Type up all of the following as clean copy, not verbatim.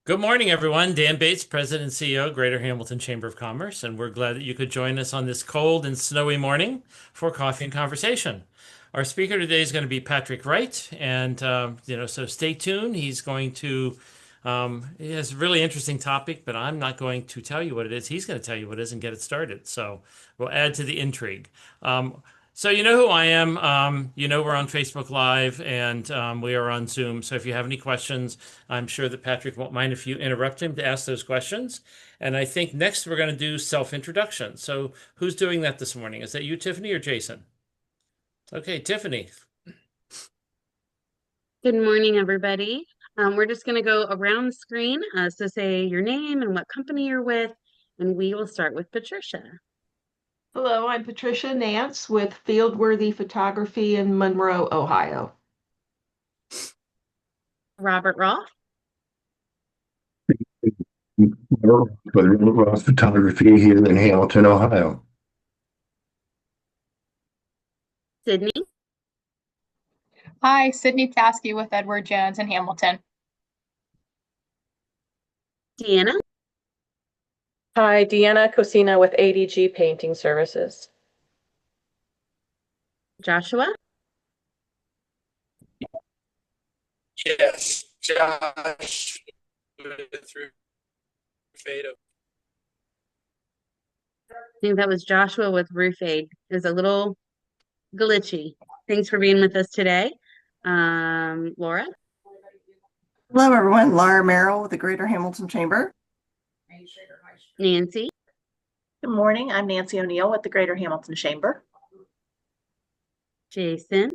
Good morning, everyone. Dan Bates, President and CEO, Greater Hamilton Chamber of Commerce, and we're glad that you could join us on this cold and snowy morning for coffee and conversation. Our speaker today is going to be Patrick Wright, and so stay tuned. He has a really interesting topic, but I'm not going to tell you what it is. He's going to tell you what it is and get it started. So we'll add to the intrigue. So you know who I am. We're on Facebook Live and we are on Zoom. So if you have any questions, I'm sure that Patrick won't mind if you interrupt him to ask those questions. And I think next we're going to do self-introduction. So who's doing that this morning? Is that you, Tiffany, or Jason? Okay, Tiffany. Good morning, everybody. We're just going to go around the screen. So say your name and what company you're with, and we will start with Patricia. Hello, I'm Patricia Nance with Fieldworthy Photography in Monroe, Ohio. Robert Roth. With Roth Photography here in Hamilton, Ohio. Sydney. Hi, Sydney Tasky with Edward Jones in Hamilton. Deanna. Hi, Deanna Cosina with ADG Painting Services. Joshua. Yes, Josh through Fado. I think that was Joshua with Roof Aid. Is a little glitchy. Thanks for being with us today. Laura. Hello, everyone. Laura Merrill with the Greater Hamilton Chamber. Nancy. Good morning. I'm Nancy O'Neill with the Greater Hamilton Chamber. Jason.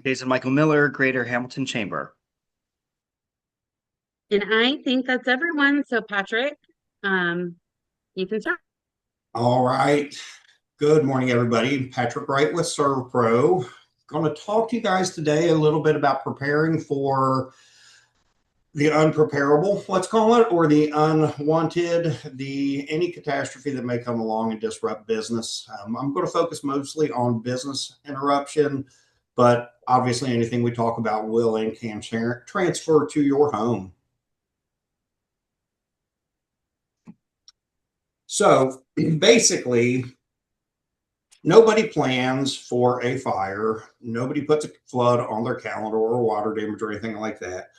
Jason Michael Miller, Greater Hamilton Chamber. And I think that's everyone. So Patrick, you can start. All right. Good morning, everybody. Patrick Wright with SERVPRO. Going to talk to you guys today a little bit about preparing for the unpreparable, let's call it, or the unwanted, any catastrophe that may come along and disrupt business. I'm going to focus mostly on business interruption, but obviously anything we talk about will and can transfer to your home. So basically, nobody plans for a fire. Nobody puts a flood on their calendar or water damage or anything like that.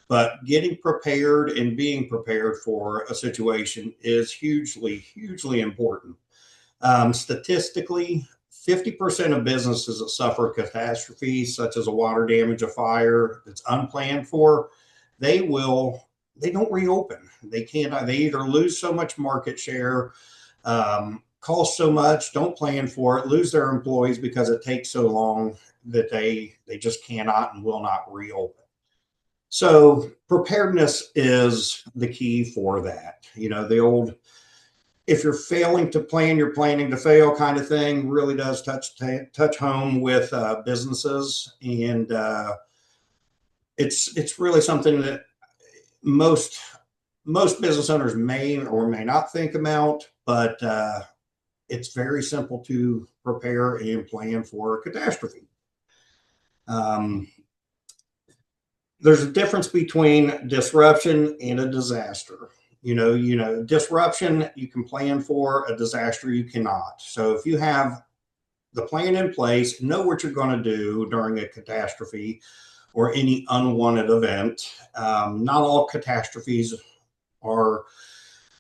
But getting prepared and being prepared for a situation is hugely, hugely important. Statistically, 50% of businesses that suffer catastrophes, such as a water damage, a fire that's unplanned for, they don't reopen. They can't. They either lose so much market share, cost so much, don't plan for it, lose their employees because it takes so long that they just cannot and will not reopen. So preparedness is the key for that. You know, the old, if you're failing to plan, you're planning to fail kind of thing really does touch home with businesses. And it's really something that most business owners may or may not think about, but it's very simple to prepare and plan for a catastrophe. There's a difference between disruption and a disaster. You know, disruption you can plan for, a disaster you cannot. So if you have the plan in place, know what you're going to do during a catastrophe or any unwanted event. Not all catastrophes are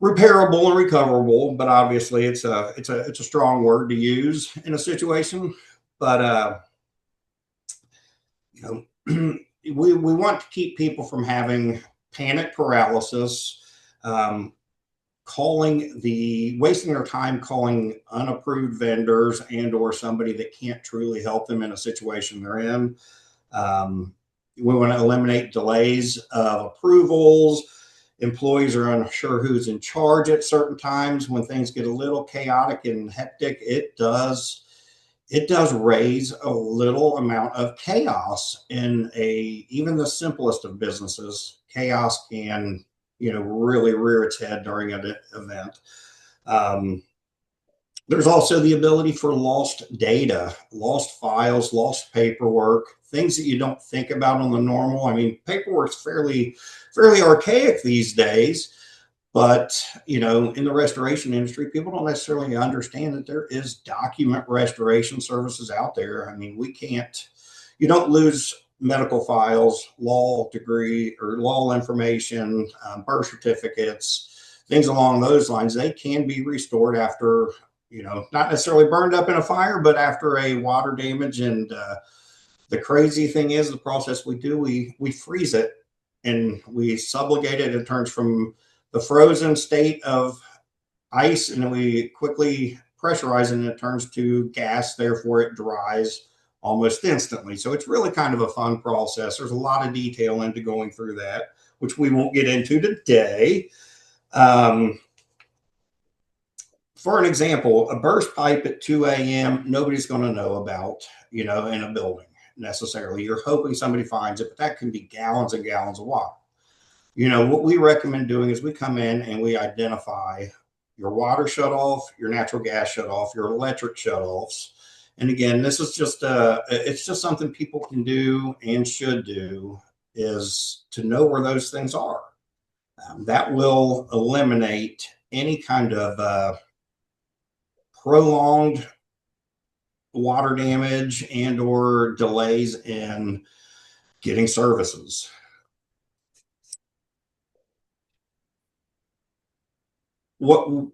repairable and recoverable, but obviously it's a strong word to use in a situation. But we want to keep people from having panic paralysis, wasting their time calling unapproved vendors and or somebody that can't truly help them in a situation they're in. We want to eliminate delays of approvals. Employees are unsure who's in charge at certain times. When things get a little chaotic and hectic, it does raise a little amount of chaos in even the simplest of businesses. Chaos can, really rear its head during an event. There's also the ability for lost data, lost files, lost paperwork, things that you don't think about on the normal. I mean, paperwork's fairly archaic these days, but in the restoration industry, people don't necessarily understand that there is document restoration services out there. I mean, you don't lose medical files, law degree or law information, birth certificates, things along those lines. They can be restored after, not necessarily burned up in a fire, but after a water damage. And the crazy thing is the process we do, we freeze it and we subligate it. It turns from the frozen state of ice, and then we quickly pressurize it and it turns to gas. Therefore, it dries almost instantly. So it's really kind of a fun process. There's a lot of detail into going through that, which we won't get into today. For an example, a burst pipe at 2 a.m., nobody's going to know about, in a building necessarily. You're hoping somebody finds it, but that can be gallons and gallons of water. What we recommend doing is we come in and we identify your water shut off, your natural gas shut off, your electric shut offs. And again, this is it's just something people can do and should do, is to know where those things are. That will eliminate any kind of prolonged water damage and or delays in getting services. What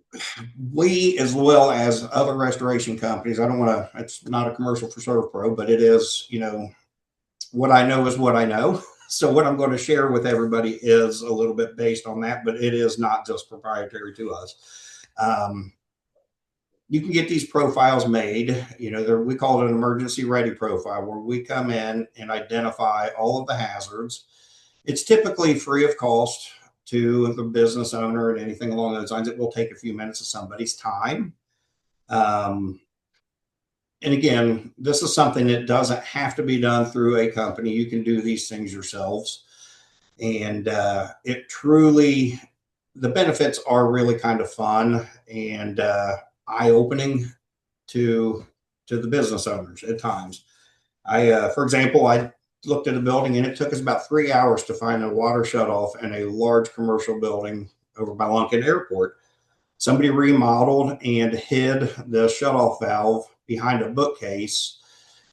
we, as well as other restoration companies, it's not a commercial for SERVPRO, but it is, what I know is what I know. So what I'm going to share with everybody is a little bit based on that, but it is not just proprietary to us. You can get these profiles made, we call it an emergency ready profile, where we come in and identify all of the hazards. It's typically free of cost to the business owner and anything along those lines. It will take a few minutes of somebody's time. And again, this is something that doesn't have to be done through a company. You can do these things yourselves. And the benefits are really kind of fun and eye-opening to the business owners at times. For example, I looked at a building and it took us about 3 hours to find a water shutoff in a large commercial building over by Lunkin Airport. Somebody remodeled and hid the shutoff valve behind a bookcase.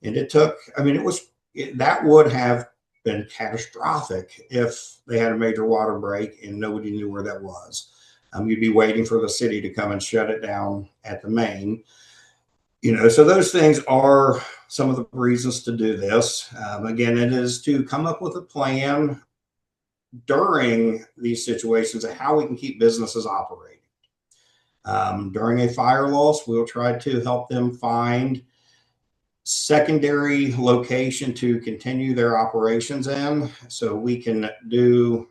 And that would have been catastrophic if they had a major water break and nobody knew where that was. You'd be waiting for the city to come and shut it down at the main. So those things are some of the reasons to do this. Again, it is to come up with a plan during these situations of how we can keep businesses operating. During a fire loss, we'll try to help them find secondary location to continue their operations in, so we can do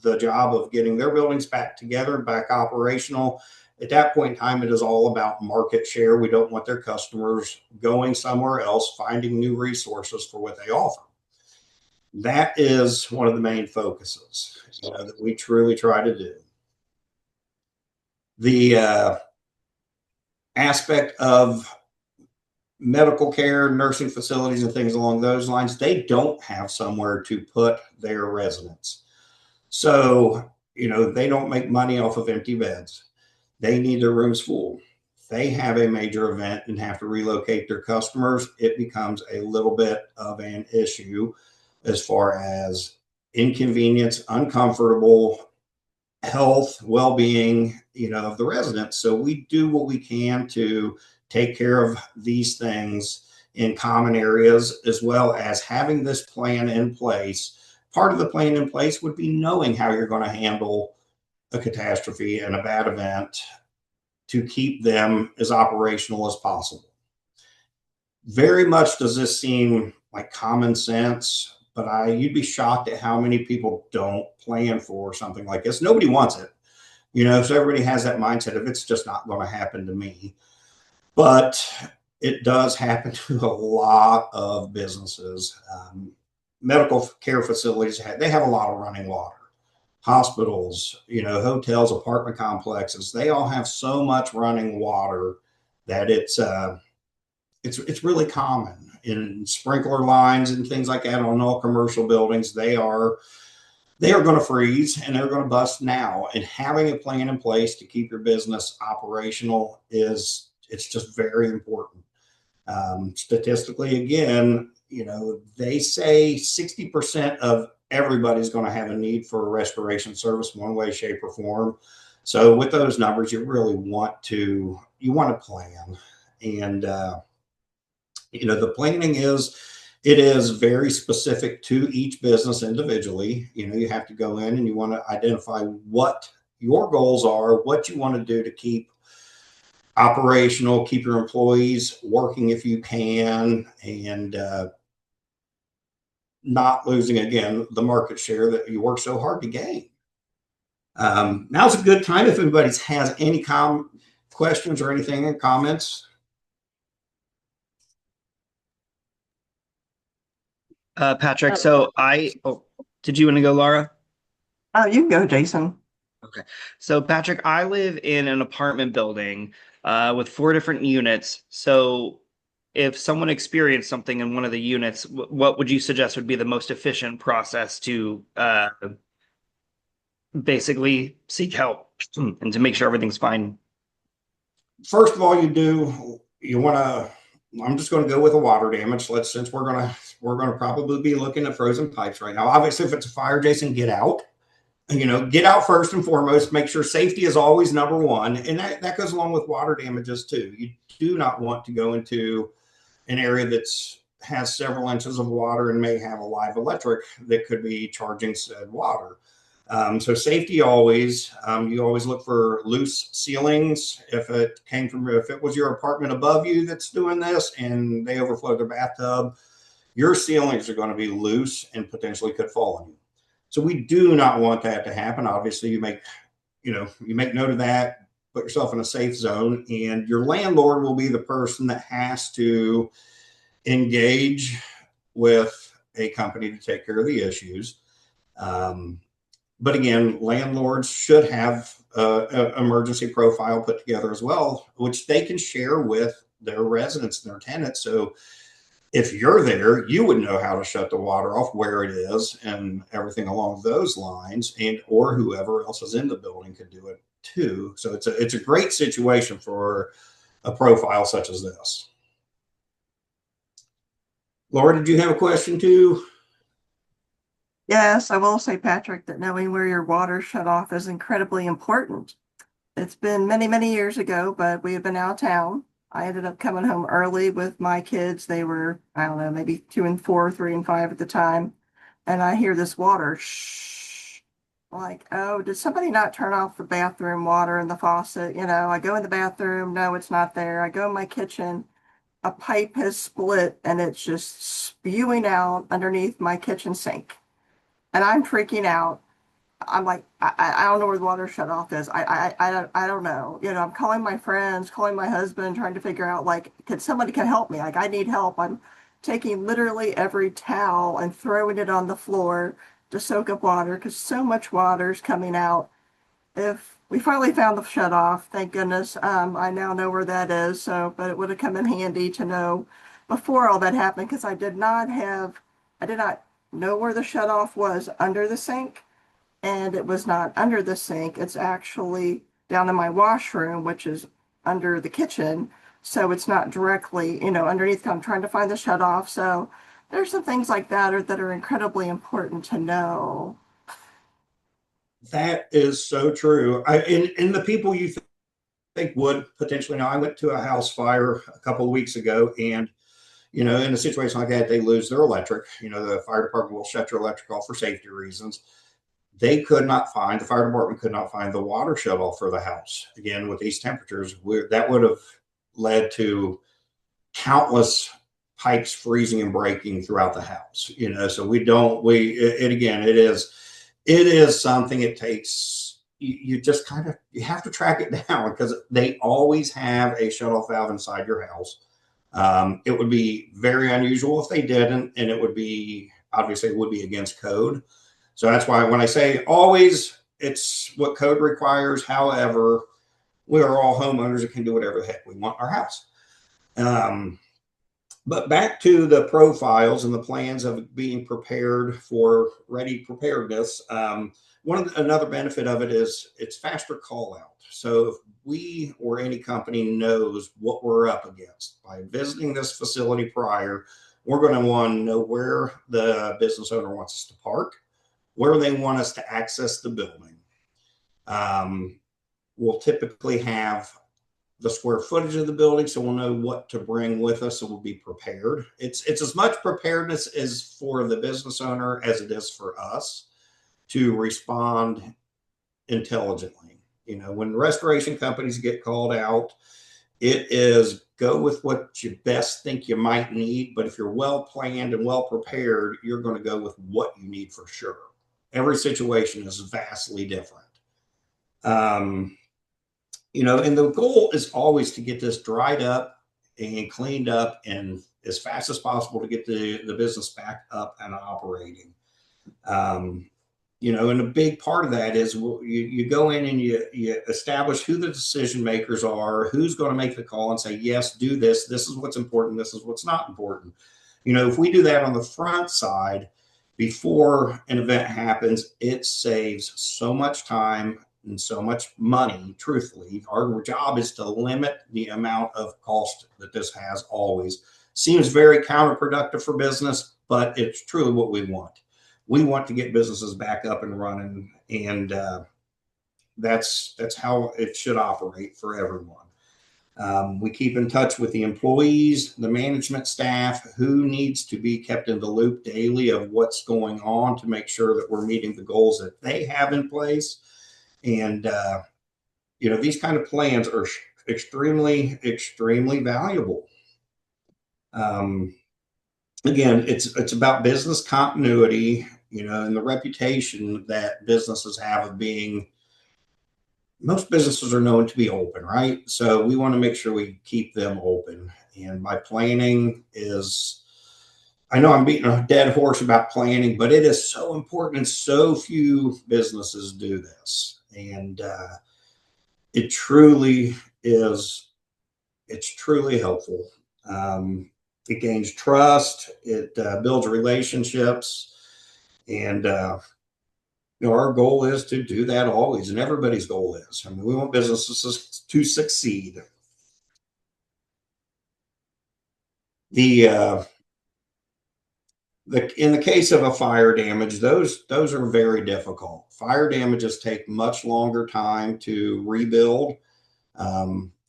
the job of getting their buildings back together, back operational. At that point in time, it is all about market share. We don't want their customers going somewhere else, finding new resources for what they offer. That is one of the main focuses that we truly try to do. The aspect of medical care, nursing facilities, and things along those lines, they don't have somewhere to put their residents. So, they don't make money off of empty beds. They need their rooms full. If they have a major event and have to relocate their customers, it becomes a little bit of an issue as far as inconvenience, uncomfortable, health, well-being, of the residents. So we do what we can to take care of these things in common areas, as well as having this plan in place. Part of the plan in place would be knowing how you're going to handle a catastrophe and a bad event to keep them as operational as possible. Very much does this seem like common sense, but you'd be shocked at how many people don't plan for something like this. Nobody wants it, so everybody has that mindset of it's just not going to happen to me. But it does happen to a lot of businesses. Medical care facilities, they have a lot of running water. Hospitals, hotels, apartment complexes, they all have so much running water that it's really common in sprinkler lines and things like that on all commercial buildings. They are going to freeze and they're going to bust now. And having a plan in place to keep your business operational it's just very important. Statistically, again, they say 60% of everybody's going to have a need for a restoration service one way, shape, or form. So with those numbers, you really want to plan. And the planning is very specific to each business individually. You have to go in and you want to identify what your goals are, what you want to do to keep operational, keep your employees working if you can, and not losing, again, the market share that you work so hard to gain. Now's a good time if anybody has any questions or anything in comments. Patrick, did you want to go, Laura? You can go, Jason. Okay. So Patrick, I live in an apartment building with 4 different units. So if someone experienced something in one of the units, what would you suggest would be the most efficient process to basically seek help and to make sure everything's fine? First of all, I'm just going to go with a water damage. Since we're going to probably be looking at frozen pipes right now. Obviously, if it's a fire, Jason, get out. Get out first and foremost. Make sure safety is always number one, and that goes along with water damages too. You do not want to go into an area that has several inches of water and may have a live electric that could be charging said water. So safety always. You always look for loose ceilings. If it was your apartment above you that's doing this and they overflow their bathtub, your ceilings are going to be loose and potentially could fall on you. So we do not want that to happen. Obviously, you make note of that, put yourself in a safe zone, and your landlord will be the person that has to engage with a company to take care of the issues. But again, landlords should have an emergency profile put together as well, which they can share with their residents and their tenants. So if you're there, you would know how to shut the water off, where it is, and everything along those lines, or whoever else is in the building could do it too. So it's a great situation for a profile such as this. Laura, did you have a question too? Yes, I will say, Patrick, that knowing where your water shut off is incredibly important. It's been many, many years ago, but we had been out of town. I ended up coming home early with my kids. They were, I don't know, maybe 2 and 4, 3 and 5 at the time. And I hear this water, shh. Like, oh, did somebody not turn off the bathroom water in the faucet? I go in the bathroom. No, it's not there. I go in my kitchen. A pipe has split and it's just spewing out underneath my kitchen sink. And I'm freaking out. I'm like, I don't know where the water shut off is. I don't know. I'm calling my friends, calling my husband, trying to figure out, like, somebody can help me. Like, I need help. I'm taking literally every towel and throwing it on the floor to soak up water because so much water is coming out. If we finally found the shut off, thank goodness. I now know where that is. But it would have come in handy to know before all that happened because I did not know where the shut off was under the sink. And it was not under the sink. It's actually down in my washroom, which is under the kitchen. So it's not directly, underneath. I'm trying to find the shut off. So there's some things like that that are incredibly important to know. That is so true. And the people you think would potentially know. I went to a house fire a couple of weeks ago, and in a situation like that, they lose their electric. The fire department will shut your electric off for safety reasons. The fire department could not find the water shut off for the house. Again, with these temperatures, that would have led to countless pipes freezing and breaking throughout the house. So it is something it takes. You just you have to track it down because they always have a shut off valve inside your house. It would be very unusual if they didn't, and it would be against code. So that's why when I say always, it's what code requires. However, we are all homeowners and can do whatever the heck we want in our house. But back to the profiles and the plans of being prepared for ready preparedness. Another benefit of it is it's faster call out. So if we or any company knows what we're up against by visiting this facility prior, we're going to want to know where the business owner wants us to park, where they want us to access the building. We'll typically have the square footage of the building, so we'll know what to bring with us, so we'll be prepared. It's as much preparedness as for the business owner as it is for us to respond intelligently. You know, when restoration companies get called out, it is go with what you best think you might need, but if you're well planned and well prepared, you're going to go with what you need for sure. Every situation is vastly different. You know, and the goal is always to get this dried up and cleaned up and as fast as possible to get the business back up and operating. You know, and a big part of that is you go in and you establish who the decision makers are, who's going to make the call and say, yes, do this. This is what's important. This is what's not important. You know, if we do that on the front side before an event happens, it saves so much time and so much money. Truthfully, our job is to limit the amount of cost that this has always. Seems very counterproductive for business, but it's truly what we want. We want to get businesses back up and running, and that's how it should operate for everyone. We keep in touch with the employees, the management staff, who needs to be kept in the loop daily of what's going on to make sure that we're meeting the goals that they have in place. And, you know, these kind of plans are extremely, extremely valuable. Again, it's about business continuity, you know, and the reputation that businesses have of being, most businesses are known to be open, right? So we want to make sure we keep them open. And my planning is, I know I'm beating a dead horse about planning, but it is so important and so few businesses do this. And it truly is, it's truly helpful. It gains trust, it builds relationships, and you know, our goal is to do that always, and everybody's goal is. I mean, we want businesses to succeed. In the case of a fire damage, those are very difficult. Fire damages take much longer time to rebuild.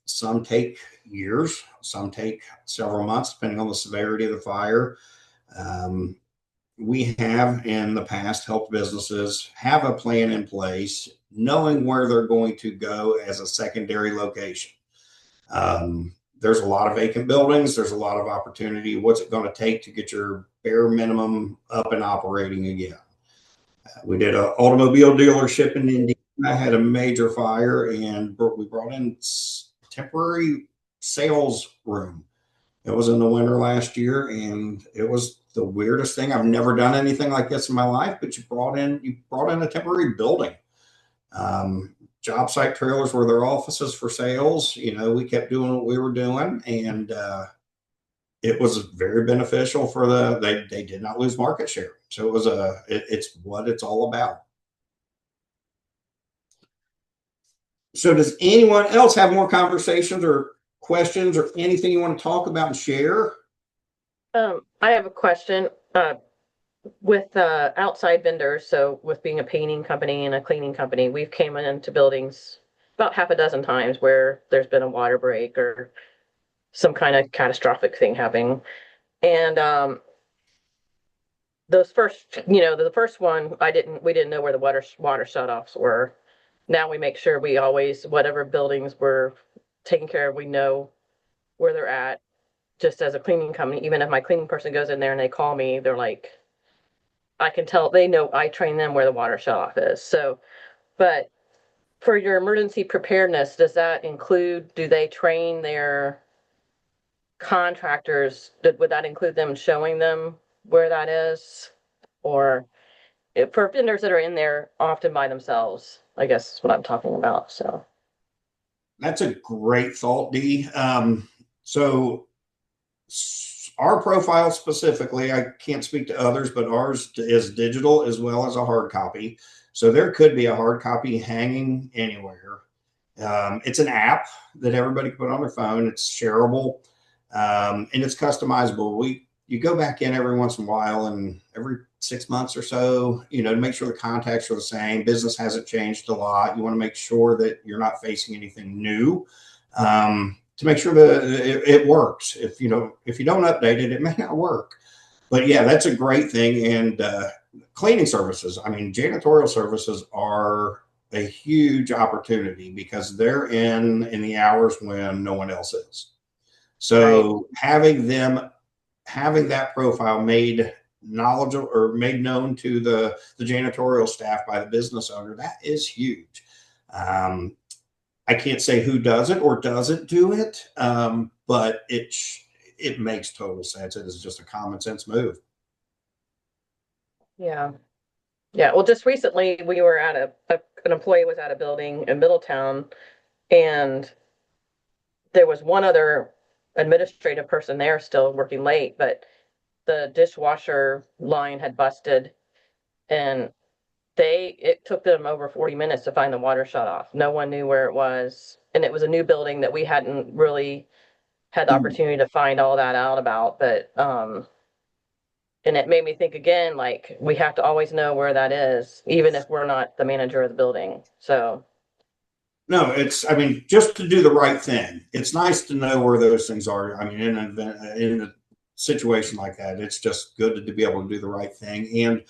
Some take years, some take several months, depending on the severity of the fire. We have in the past helped businesses have a plan in place, knowing where they're going to go as a secondary location. There's a lot of vacant buildings. There's a lot of opportunity. What's it going to take to get your bare minimum up and operating again? We did an automobile dealership in Indiana. I had a major fire, and we brought in temporary sales room. It was in the winter last year, and it was the weirdest thing. I've never done anything like this in my life, but you brought in a temporary building. Job site trailers were their offices for sales. You know, we kept doing what we were doing, and it was very beneficial for they did not lose market share. So it was it's what it's all about. So does anyone else have more conversations or questions or anything you want to talk about and share? I have a question. With outside vendors, so with being a painting company and a cleaning company, we've came into buildings about half a dozen times where there's been a water break or some kind of catastrophic thing happening. And those first, you know, the first one, we didn't know where the water shutoffs were. Now we make sure we always, whatever buildings we're taking care of, we know where they're at. Just as a cleaning company, even if my cleaning person goes in there and they call me, they're like, I can tell, they know I train them where the water shutoff is. So, but for your emergency preparedness, does that include, do they train their contractors? Would that include them showing them where that is? Or for vendors that are in there often by themselves, I guess is what I'm talking about. So. That's a great thought, Dee. So our profile specifically, I can't speak to others, but ours is digital as well as a hard copy. So there could be a hard copy hanging anywhere. It's an app that everybody can put on their phone. It's shareable, and it's customizable. You go back in every once in a while, and every 6 months or so, to make sure the contacts are the same. Business hasn't changed a lot. You want to make sure that you're not facing anything new, to make sure that it works. If you don't update it, it may not work. But yeah, that's a great thing. And cleaning services, I mean, janitorial services are a huge opportunity because they're in the hours when no one else is. So having that profile made knowledgeable or made known to the janitorial staff by the business owner, that is huge. I can't say who does it or doesn't do it, but it makes total sense. It is just a common sense move. Yeah. Yeah. Well, just recently we were at an employee was at a building in Middletown, and there was one other administrative person there still working late, but the dishwasher line had busted, and it took them over 40 minutes to find the water shut off. No one knew where it was. And it was a new building that we hadn't really had the opportunity to find all that out about. But, and it made me think again, like, we have to always know where that is, even if we're not the manager of the building. So. No, just to do the right thing. It's nice to know where those things are. I mean, in a situation like that, it's just good to be able to do the right thing. And,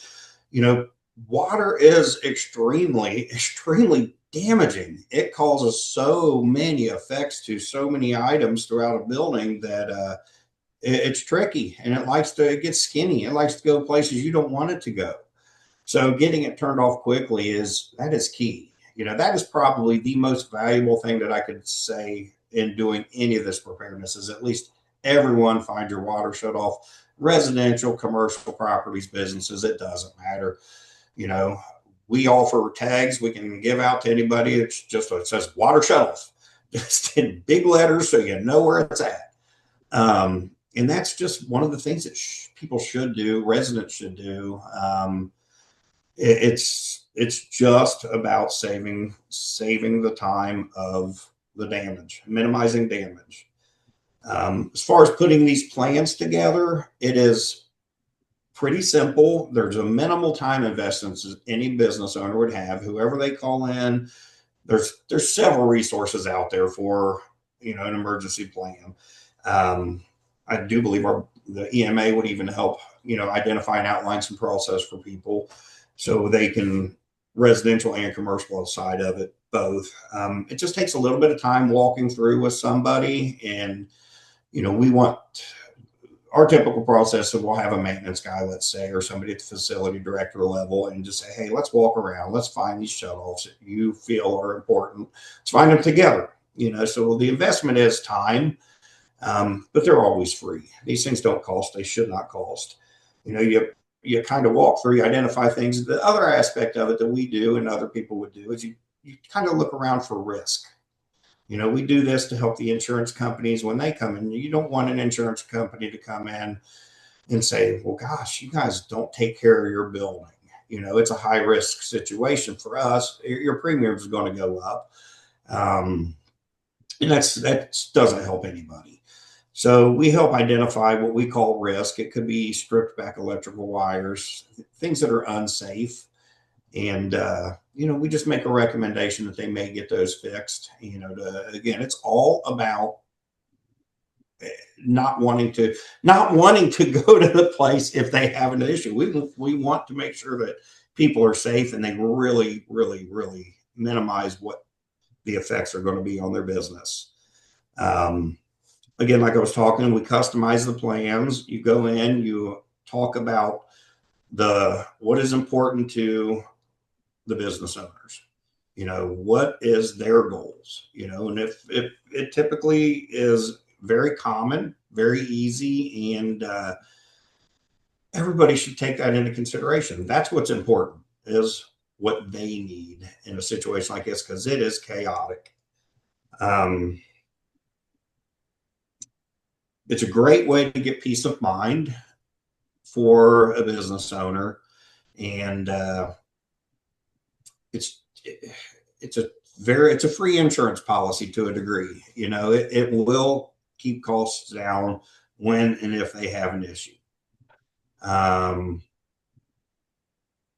water is extremely, extremely damaging. It causes so many effects to so many items throughout a building that it's tricky, and it gets skinny. It likes to go places you don't want it to go. So getting it turned off quickly is key. That is probably the most valuable thing that I could say in doing any of this preparedness is at least everyone find your water shut off. Residential, commercial properties, businesses, it doesn't matter. We offer tags we can give out to anybody. It says water shut off, just in big letters so you know where it's at. And that's just one of the things that people should do, residents should do. It's just about saving the time of the damage, minimizing damage. As far as putting these plans together, it is pretty simple. There's a minimal time investment any business owner would have. Whoever they call in, there's several resources out there for an emergency plan. I do believe the EMA would even help identify and outline some process for people so they can residential and commercial side of it both. It just takes a little bit of time walking through with somebody, and we want. Our typical process is we'll have a maintenance guy, let's say, or somebody at the facility director level, and just say, hey, let's walk around. Let's find these shutoffs that you feel are important. Let's find them together. So the investment is time, but they're always free. These things don't cost. They should not cost. You kind of walk through, you identify things. The other aspect of it that we do and other people would do is you kind of look around for risk. We do this to help the insurance companies when they come in. You don't want an insurance company to come in and say, well, gosh, you guys don't take care of your building. It's a high risk situation for us. Your premium is going to go up. And that doesn't help anybody. So we help identify what we call risk. It could be stripped back electrical wires, things that are unsafe. And, we just make a recommendation that they may get those fixed. Again, it's all about not wanting to go to the place if they have an issue. We want to make sure that people are safe and they really, really, really minimize what the effects are going to be on their business. Again, like I was talking, we customize the plans. You go in, you talk about what is important to the business owners. What is their goals? And if it typically is very common, very easy, and everybody should take that into consideration. That's what's important, is what they need in a situation like this, because it is chaotic. Um, it's a great way to get peace of mind for a business owner, and it's it's a free insurance policy to a degree. You know, it will keep costs down when and if they have an issue.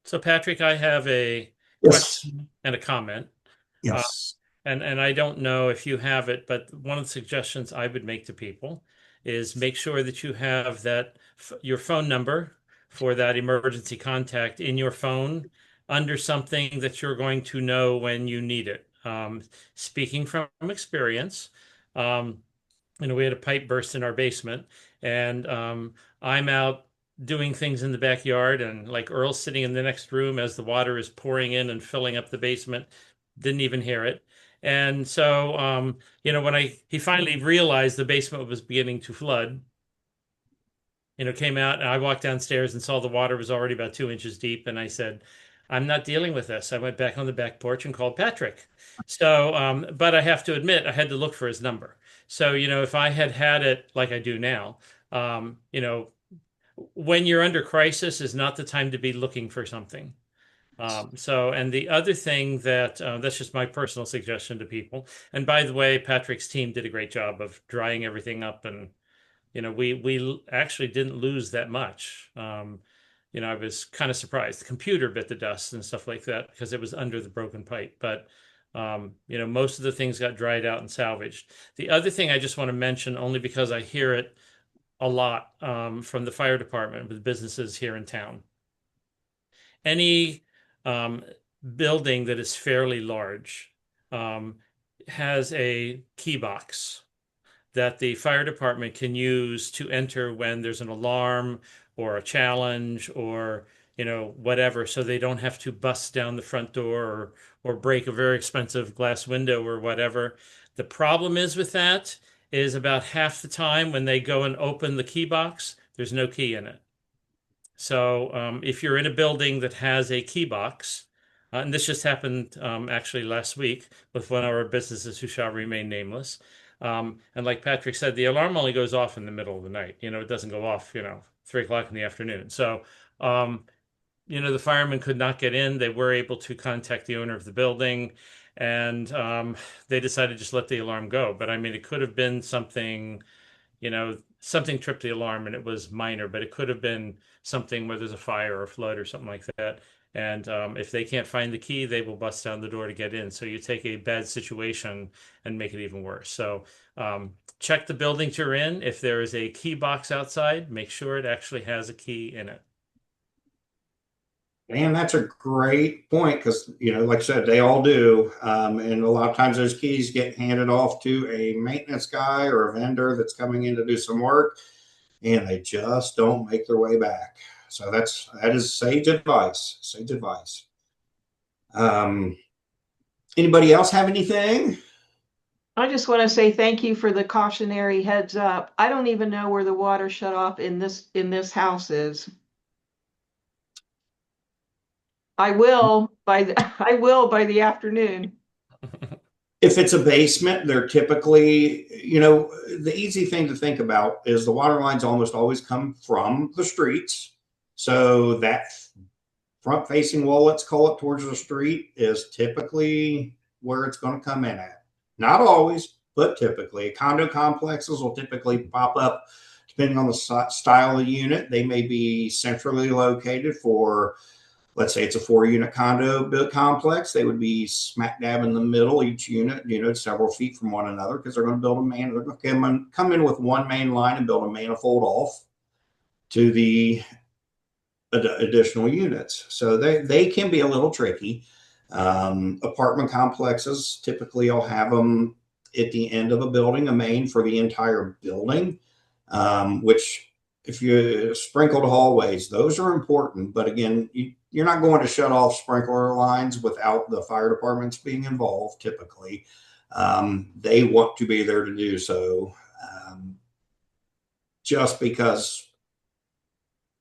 So Patrick, I have a Yes. question and a comment. Yes. And I don't know if you have it, but one of the suggestions I would make to people is make sure that you have that your phone number for that emergency contact in your phone under something that you're going to know when you need it. Speaking from experience, we had a pipe burst in our basement, and I'm out doing things in the backyard, and like Earl's sitting in the next room as the water is pouring in and filling up the basement, didn't even hear it. And so, when he finally realized the basement was beginning to flood, came out, and I walked downstairs and saw the water was already about 2 inches deep. And I said, I'm not dealing with this. I went back on the back porch and called Patrick. So, but I have to admit, I had to look for his number. So, if I had had it like I do now, when you're under crisis is not the time to be looking for something. And the other thing that's just my personal suggestion to people. And by the way, Patrick's team did a great job of drying everything up, and we actually didn't lose that much. I was kind of surprised. The computer bit the dust and stuff like that because it was under the broken pipe. But most of the things got dried out and salvaged. The other thing I just want to mention, only because I hear it a lot from the fire department with businesses here in town. Any building that is fairly large has a key box that the fire department can use to enter when there's an alarm or a challenge or whatever, so they don't have to bust down the front door or break a very expensive glass window or whatever. The problem is with that is about half the time when they go and open the key box, there's no key in it. So if you're in a building that has a key box, and this just happened actually last week with one of our businesses who shall remain nameless. And like Patrick said, the alarm only goes off in the middle of the night. It doesn't go off, 3 o'clock in the afternoon. So, the firemen could not get in. They were able to contact the owner of the building, and they decided to just let the alarm go. But I mean, it could have been something, something tripped the alarm and it was minor, but it could have been something where there's a fire or a flood or something like that. And if they can't find the key, they will bust down the door to get in. So you take a bad situation and make it even worse. So check the buildings you're in. If there is a key box outside, make sure it actually has a key in it. And that's a great point because, like I said, they all do. And a lot of times those keys get handed off to a maintenance guy or a vendor that's coming in to do some work, and they just don't make their way back. So that is sage advice. Sage advice. Anybody else have anything? I just want to say thank you for the cautionary heads up. I don't even know where the water shut off in this house is. I will by the afternoon. If it's a basement, they're typically, the easy thing to think about is the water lines almost always come from the streets. So that front facing wall, let's call it, towards the street is typically where it's going to come in at. Not always, but typically. Condo complexes will typically pop up depending on the style of the unit. They may be centrally located for, let's say it's a 4-unit condo build complex. They would be smack dab in the middle, each unit, several feet from one another, because they're going to build a main. They're going to come in with one main line and build a manifold off to the additional units. So they can be a little tricky. Apartment complexes typically will have them at the end of a building, a main for the entire building, which if you sprinkled hallways, those are important. But again, you're not going to shut off sprinkler lines without the fire departments being involved. Typically, they want to be there to do so. Just because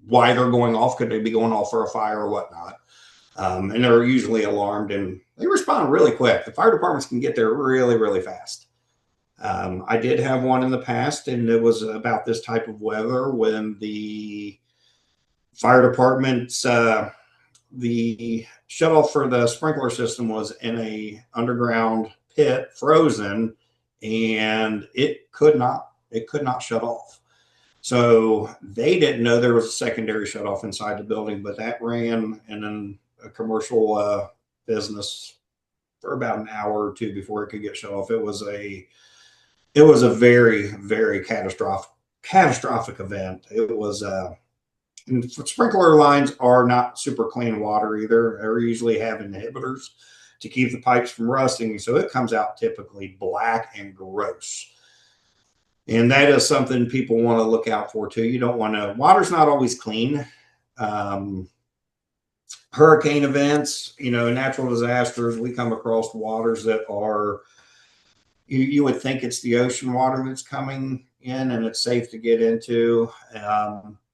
why they're going off, could they be going off for a fire or whatnot? And they're usually alarmed and they respond really quick. The fire departments can get there really, really fast. I did have one in the past, and it was about this type of weather when the fire department's the shutoff for the sprinkler system was in a underground pit, frozen, and it could not shut off. So they didn't know there was a secondary shutoff inside the building, but that ran in a commercial business for about an hour or two before it could get shut off. It was a very, very catastrophic event. It was and sprinkler lines are not super clean water either. They usually have inhibitors to keep the pipes from rusting, so it comes out typically black and gross. And that is something people want to look out for too. You don't want to. Water's not always clean. Hurricane events, natural disasters, we come across waters that are, you would think it's the ocean water that's coming in and it's safe to get into,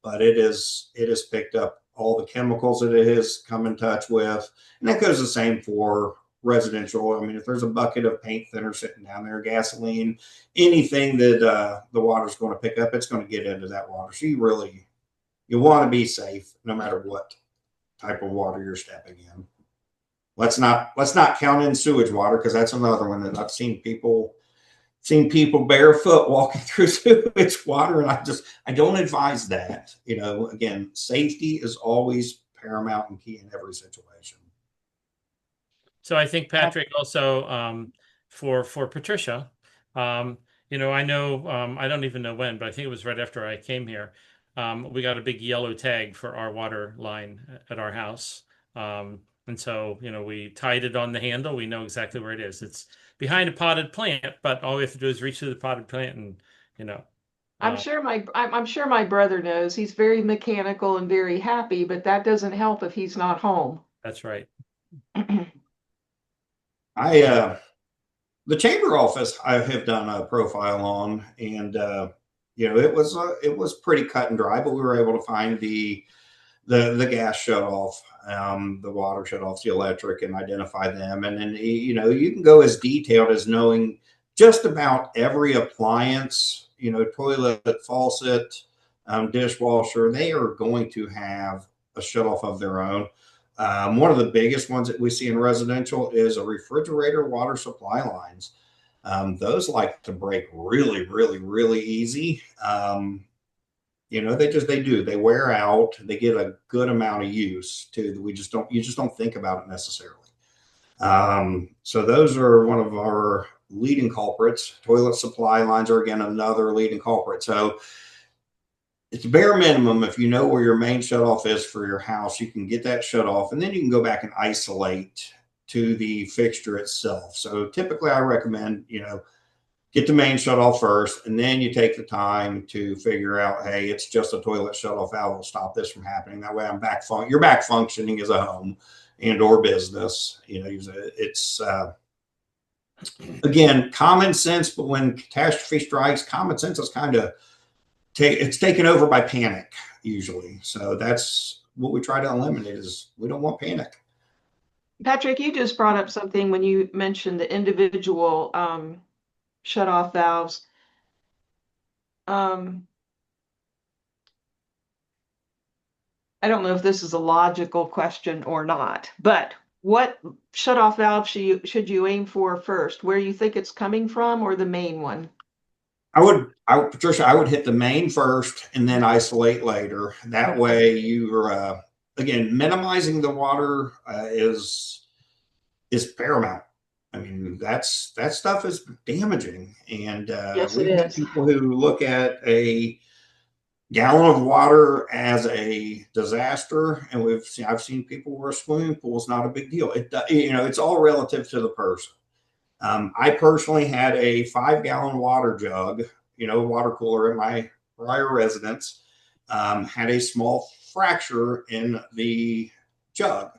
but it is picked up all the chemicals that it has come in touch with, and that goes the same for residential. I mean, if there's a bucket of paint thinner sitting down there, gasoline, anything that the water's going to pick up, it's going to get into that water. So you want to be safe no matter what type of water you're stepping in. Let's not count in sewage water, because that's another one that I've seen people barefoot walking through sewage water, and I don't advise that. Again, safety is always paramount and key in every situation. So I think, Patrick, also for Patricia, I know I don't even know when, but I think it was right after I came here. We got a big yellow tag for our water line at our house. And so, we tied it on the handle. We know exactly where it is. It's behind a potted plant, but all we have to do is reach through the potted plant and, I'm sure my brother knows. He's very mechanical and very happy, but that doesn't help if he's not home. That's right. The chamber office I have done a profile on, and it was pretty cut and dry, but we were able to find the gas shut off, the water shut off, the electric, and identify them. And then you can go as detailed as knowing just about every appliance, toilet, faucet, dishwasher. They are going to have a shut off of their own. One of the biggest ones that we see in residential is a refrigerator water supply lines. Those like to break really, really, really easy. They wear out. They get a good amount of use too. You just don't think about it necessarily. So those are one of our leading culprits. Toilet supply lines are, again, another leading culprit. So it's bare minimum. If you know where your main shutoff is for your house, you can get that shut off, and then you can go back and isolate to the fixture itself. So typically I recommend, get the main shut off first, and then you take the time to figure out, hey, it's just a toilet shut off valve will stop this from happening. That way you're back functioning as a home and or business. It's again, common sense, but when catastrophe strikes, common sense is it's taken over by panic usually. So that's what we try to eliminate, is we don't want panic. Patrick, you just brought up something when you mentioned the individual shut-off valves. I don't know if this is a logical question or not, but what shut-off valve should you aim for first? Where you think it's coming from, or the main one? Patricia, I would hit the main first and then isolate later. That way you're, again, minimizing the water is paramount. I mean, that stuff is damaging. And yes, we have people who look at a gallon of water as a disaster, and I've seen people where a swimming pool is not a big deal. It's all relative to the person. I personally had a 5-gallon water jug, water cooler in my prior residence, had a small fracture in the jug.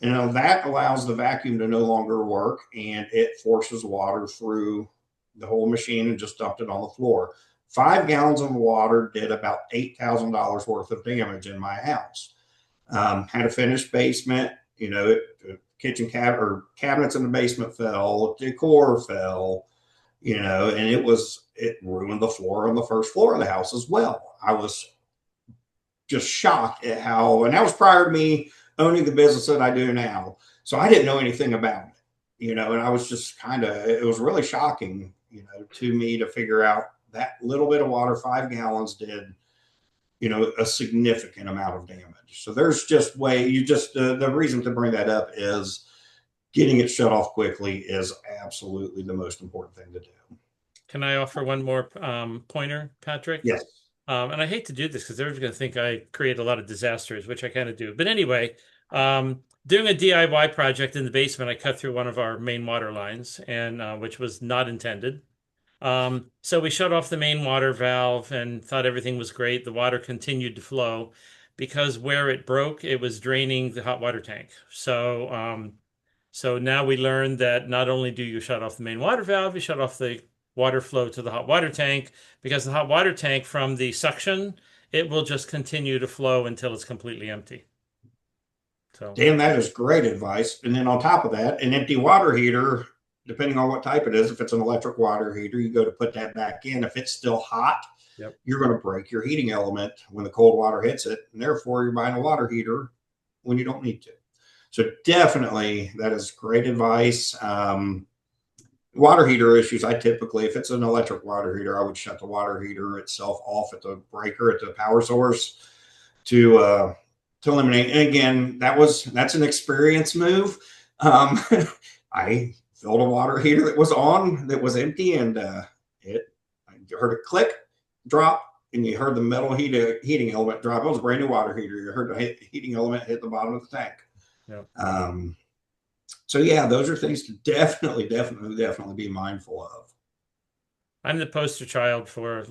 That allows the vacuum to no longer work, and it forces water through the whole machine and just dumped it on the floor. 5 gallons of water did about $8,000 worth of damage in my house. Had a finished basement, kitchen cabinets in the basement fell, decor fell, and it ruined the floor on the first floor of the house as well. I was just shocked at how, and that was prior to me owning the business that I do now. So I didn't know anything about it, and I was just it was really shocking, to me to figure out that little bit of water, 5 gallons did, a significant amount of damage. So there's just the reason to bring that up is getting it shut off quickly is absolutely the most important thing to do. Can I offer one more pointer, Patrick? Yes. And I hate to do this because they're going to think I create a lot of disasters, which I kind of do. But anyway, doing a DIY project in the basement, I cut through one of our main water lines, and which was not intended. So we shut off the main water valve and thought everything was great. The water continued to flow because where it broke, it was draining the hot water tank. So now we learned that not only do you shut off the main water valve, you shut off the water flow to the hot water tank, because the hot water tank from the suction, it will just continue to flow until it's completely empty. So Dan, that is great advice. And then on top of that, an empty water heater, depending on what type it is, if it's an electric water heater, you go to put that back in. If it's still hot, you're going to break your heating element when the cold water hits it. And therefore, you're buying a water heater when you don't need to. So definitely, that is great advice. Water heater issues, I typically, if it's an electric water heater, I would shut the water heater itself off at the breaker, at the power source to eliminate. And again, that's an experience move. I filled a water heater that was on, that was empty, and I heard it click, drop, and you heard the metal heating element drop. It was a brand new water heater. You heard the heating element hit the bottom of the tank. Yeah. So yeah, those are things to definitely be mindful of. I'm the poster child for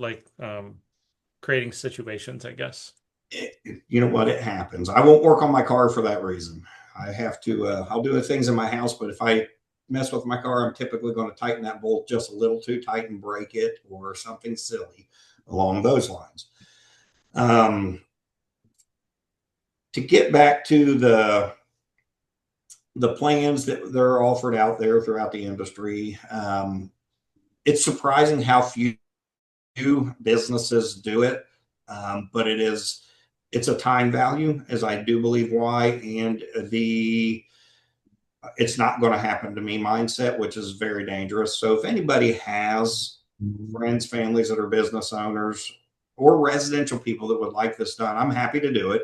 creating situations, I guess. You know what? It happens. I won't work on my car for that reason. I have to, I'll do things in my house, but if I mess with my car, I'm typically going to tighten that bolt just a little too tight and break it, or something silly along those lines. To get back to the plans that they're offered out there throughout the industry, it's surprising how few businesses do it, but it's a time value, as I do believe why, and it's not going to happen to me mindset, which is very dangerous. So if anybody has friends, families that are business owners, or residential people that would like this done, I'm happy to do it.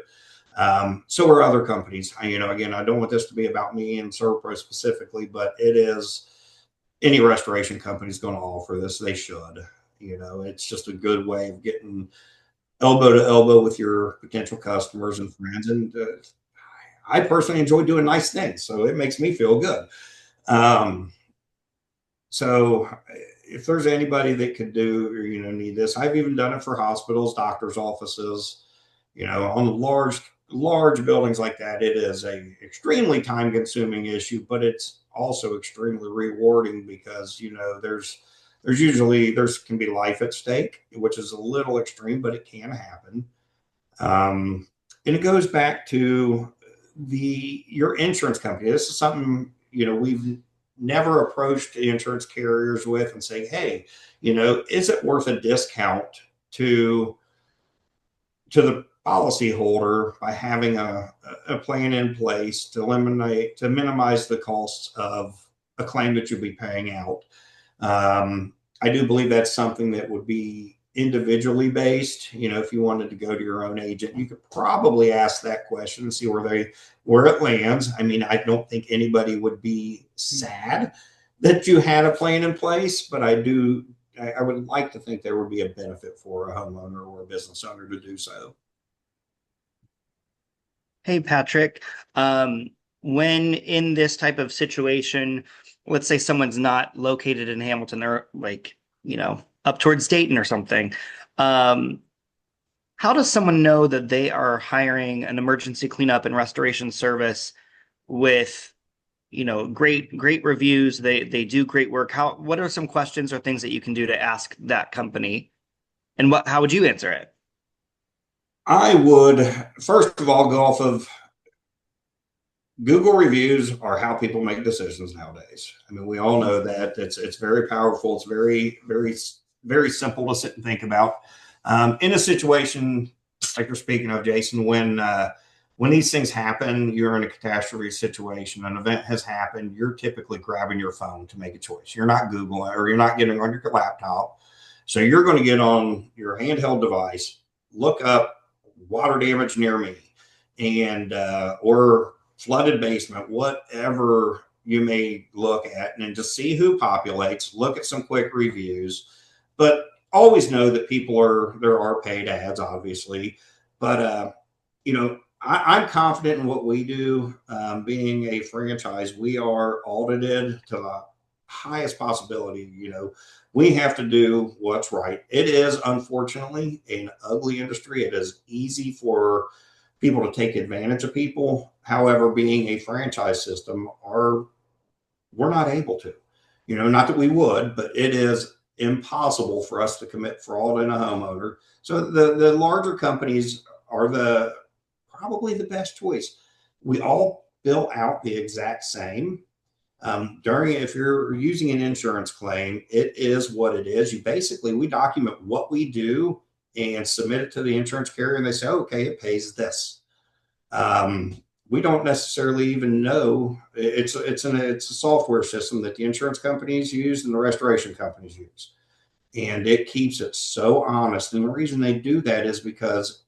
So are other companies. Again, I don't want this to be about me and SERVPRO specifically, but it is, any restoration company is going to offer this. They should. It's just a good way of getting elbow to elbow with your potential customers and friends. And I personally enjoy doing nice things, so it makes me feel good. So if there's anybody that could do, or, need this, I've even done it for hospitals, doctors' offices, on large buildings like that. It is a extremely time consuming issue, but it's also extremely rewarding because, there can be life at stake, which is a little extreme, but it can happen. And it goes back to your insurance company. This is something, we've never approached the insurance carriers with and say, hey, is it worth a discount to the policyholder by having a plan in place to minimize the costs of a claim that you'll be paying out. I do believe that's something that would be individually based. If you wanted to go to your own agent, you could probably ask that question and see where it lands. I mean, I don't think anybody would be sad that you had a plan in place, but I would like to think there would be a benefit for a homeowner or a business owner to do so. Hey, Patrick, when in this type of situation, let's say someone's not located in Hamilton, they're up towards Dayton or something. How does someone know that they are hiring an emergency cleanup and restoration service with, great reviews? They do great work. What are some questions or things that you can do to ask that company? And how would you answer it? Google reviews are how people make decisions nowadays. I mean, we all know that it's very powerful. It's very simple to sit and think about. In a situation like you're speaking of, Jason, when these things happen, you're in a catastrophe situation, an event has happened, you're typically grabbing your phone to make a choice. You're not Googling or you're not getting on your laptop. So you're going to get on your handheld device, look up water damage near me, and or flooded basement, whatever you may look at, and then just see who populates, look at some quick reviews. But always know that there are paid ads, obviously. But, I'm confident in what we do. Being a franchise, we are audited to the highest possibility. We have to do what's right. It is, unfortunately, an ugly industry. It is easy for people to take advantage of people. However, being a franchise system, we're not able to. Not that we would, but it is impossible for us to commit fraud in a homeowner. So the larger companies are probably the best choice. We all bill out the exact same. If you're using an insurance claim, it is what it is. We document what we do and submit it to the insurance carrier, and they say, okay, it pays this. We don't necessarily even know. It's a software system that the insurance companies use and the restoration companies use, and it keeps it so honest. And the reason they do that is because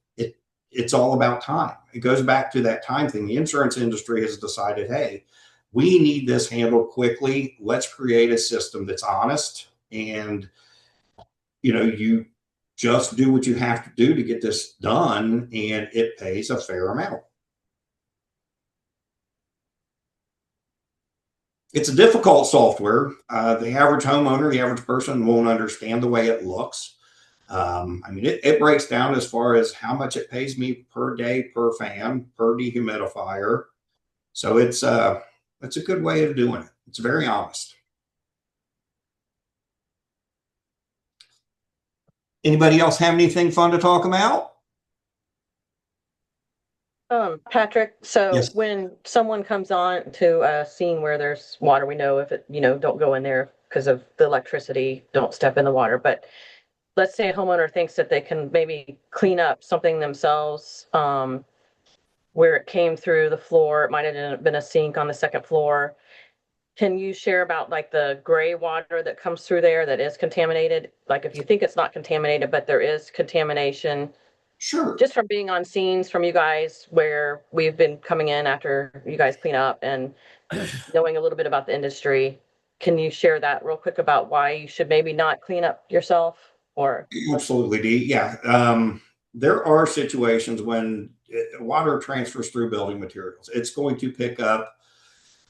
it's all about time. It goes back to that time thing. The insurance industry has decided, hey, we need this handled quickly. Let's create a system that's honest, and you just do what you have to do to get this done, and it pays a fair amount. It's a difficult software. The average homeowner, the average person won't understand the way it looks. It breaks down as far as how much it pays me per day, per fan, per dehumidifier. So it's a good way of doing it. It's very honest. Anybody else have anything fun to talk about? Patrick, so Yes. when someone comes on to a scene where there's water, we know if it, don't go in there because of the electricity, don't step in the water. But let's say a homeowner thinks that they can maybe clean up something themselves, where it came through the floor. It might have been a sink on the second floor. Can you share about like the gray water that comes through there that is contaminated? Like if you think it's not contaminated, but there is contamination. Sure. Just from being on scenes from you guys where we've been coming in after you guys clean up and knowing a little bit about the industry, can you share that real quick about why you should maybe not clean up yourself? Or Absolutely, Dee. Yeah. There are situations when water transfers through building materials. It's going to pick up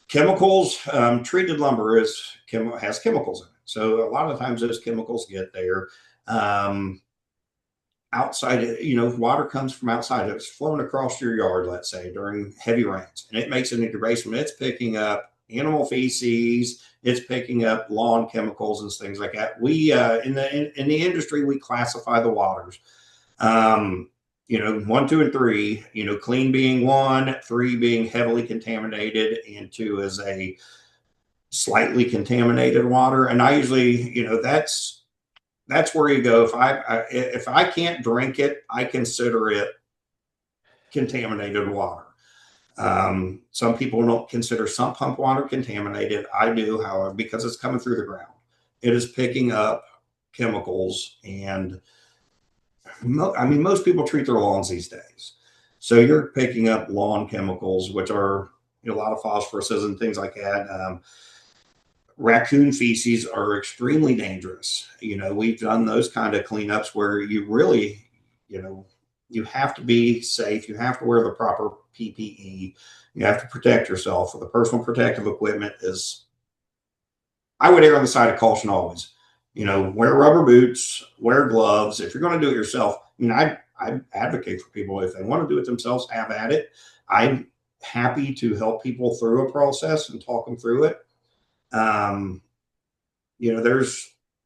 chemicals. Treated lumber has chemicals in it. So a lot of times those chemicals get there. Outside, water comes from outside. It's flowing across your yard, let's say, during heavy rains, and it makes it into your basement. It's picking up animal feces. It's picking up lawn chemicals and things like that. We in the industry, we classify the waters. 1, 2, and 3. Clean being 1, 3 being heavily contaminated, and 2 is a slightly contaminated water. And I usually, that's where you go. If I can't drink it, I consider it contaminated water. Some people don't consider sump pump water contaminated. I do, however, because it's coming through the ground. It is picking up chemicals, and most people treat their lawns these days. So you're picking up lawn chemicals, which are a lot of phosphoruses and things like that. Raccoon feces are extremely dangerous. We've done those kind of cleanups where you really, you have to be safe. You have to wear the proper PPE. You have to protect yourself. The personal protective equipment I would err on the side of caution always. Wear rubber boots, wear gloves. If you're going to do it yourself, I advocate for people, if they want to do it themselves, have at it. I'm happy to help people through a process and talk them through it.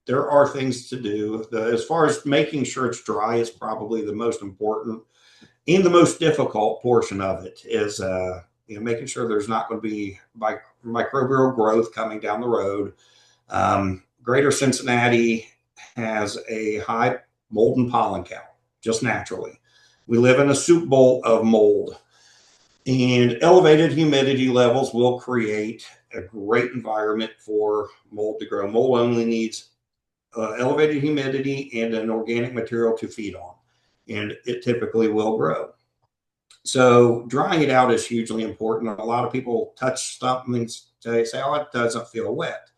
There are things to do. As far as making sure it's dry is probably the most important and the most difficult portion of it is making sure there's not going to be microbial growth coming down the road. Greater Cincinnati has a high mold and pollen count, just naturally. We live in a soup bowl of mold, and elevated humidity levels will create a great environment for mold to grow. Mold only needs elevated humidity and an organic material to feed on, and it typically will grow. So drying it out is hugely important. A lot of people touch something and say, oh, it doesn't feel wet.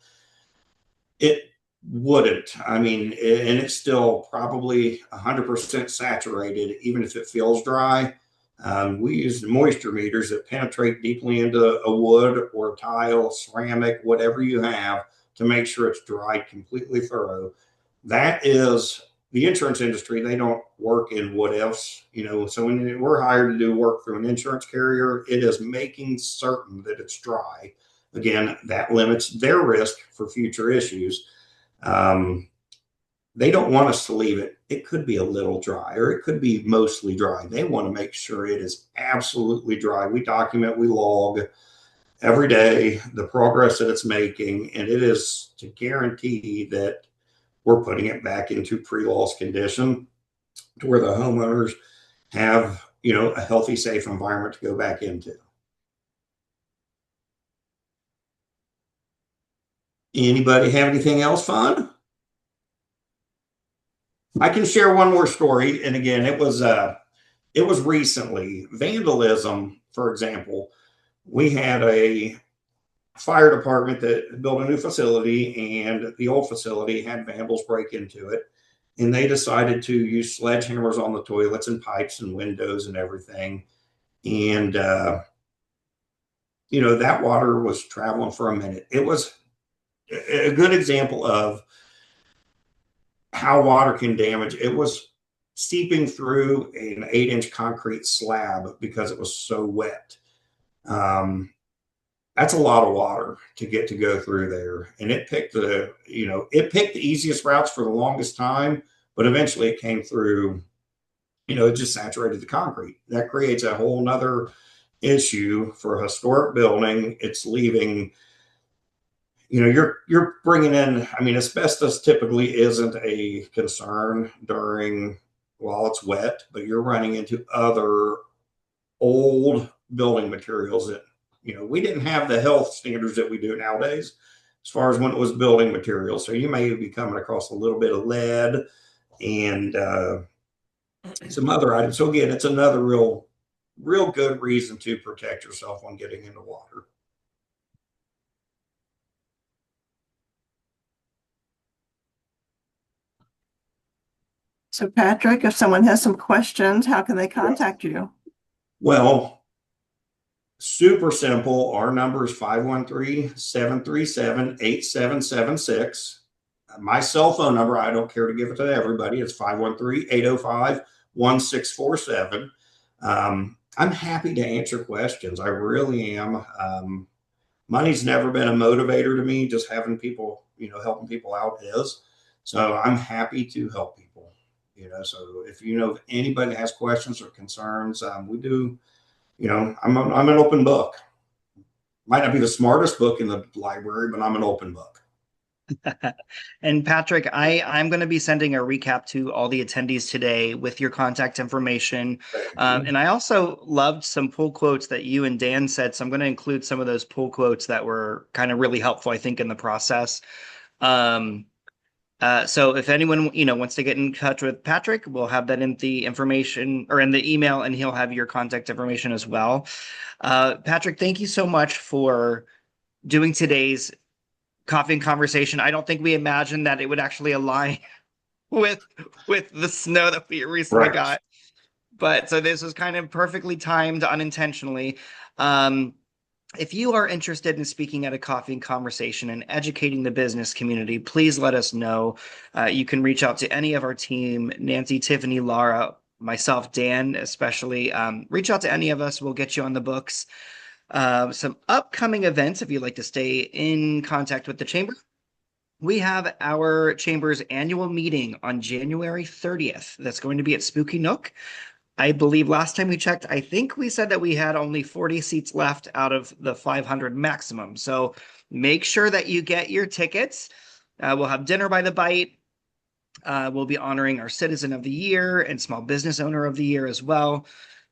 It wouldn't. I mean, and it's still probably 100% saturated, even if it feels dry. We use moisture meters that penetrate deeply into a wood or a tile, ceramic, whatever you have, to make sure it's dried completely thorough. That is the insurance industry. They don't work in what ifs, so when we're hired to do work through an insurance carrier, it is making certain that it's dry. Again, that limits their risk for future issues. They don't want us to leave it. It could be a little dry, or it could be mostly dry. They want to make sure it is absolutely dry. We document, we log every day the progress that it's making, and it is to guarantee that we're putting it back into pre-loss condition to where the homeowners have, a healthy, safe environment to go back into. Anybody have anything else fun? I can share one more story. And again, it was recently. Vandalism, for example. We had a fire department that built a new facility, and the old facility had vandals break into it. And they decided to use sledgehammers on the toilets and pipes and windows and everything. And, that water was traveling for a minute. It was a good example of how water can damage. It was seeping through an 8-inch concrete slab because it was so wet. That's a lot of water to go through there. And it picked the easiest routes for the longest time, but eventually it came through, it just saturated the concrete. That creates a whole nother issue for a historic building. It's leaving, you're bringing in, asbestos typically isn't a concern while it's wet, but you're running into other old building materials that, we didn't have the health standards that we do nowadays as far as when it was building materials. So you may be coming across a little bit of lead and some other items. So again, it's another real good reason to protect yourself when getting into water. So Patrick, if someone has some questions, how can they contact you? Well, super simple. Our number is 513-737-8776. My cell phone number, I don't care to give it to everybody. It's 513-805-1647. I'm happy to answer questions. I really am. Money's never been a motivator to me. Just having people, helping people out is. So I'm happy to help people. So if if anybody has questions or concerns, we do. I'm an open book. Might not be the smartest book in the library, but I'm an open book. And Patrick, I'm going to be sending a recap to all the attendees today with your contact information. And I also loved some pull quotes that you and Dan said. So I'm going to include some of those pull quotes that were kind of really helpful, I think, in the process. So if anyone, wants to get in touch with Patrick, we'll have that in the information or in the email, and he'll have your contact information as well. Patrick, thank you so much for doing today's coffee and conversation. I don't think we imagined that it would actually align with the snow that we recently got. But so this was kind of perfectly timed unintentionally. If you are interested in speaking at a coffee and conversation and educating the business community, please let us know. You can reach out to any of our team, Nancy, Tiffany, Laura, myself, Dan, especially. Reach out to any of us. We'll get you on the books. Some upcoming events, if you'd like to stay in contact with the chamber. We have our chamber's annual meeting on January 30th. That's going to be at Spooky Nook. I believe last time we checked, I think we said that we had only 40 seats left out of the 500 maximum. So make sure that you get your tickets. We'll have dinner by the bite. We'll be honoring our Citizen of the Year and Small Business Owner of the Year as well,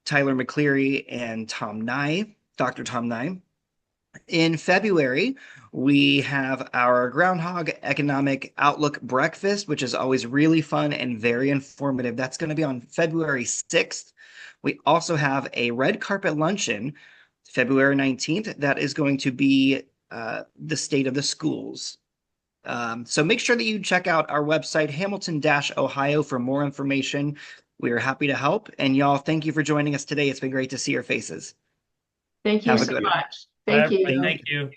Tyler McCleary and Tom Nye, Dr. Tom Nye. In February, we have our Groundhog Economic Outlook Breakfast, which is always really fun and very informative. That's going to be on February 6th. We also have a red carpet luncheon, February 19th. That is going to be the state of the schools. So make sure that you check out our website, Hamilton-Ohio, for more information. We are happy to help. And y'all, thank you for joining us today. It's been great to see your faces. Thank you Have a so good one. much. Bye, Thank you. everybody. Thank you.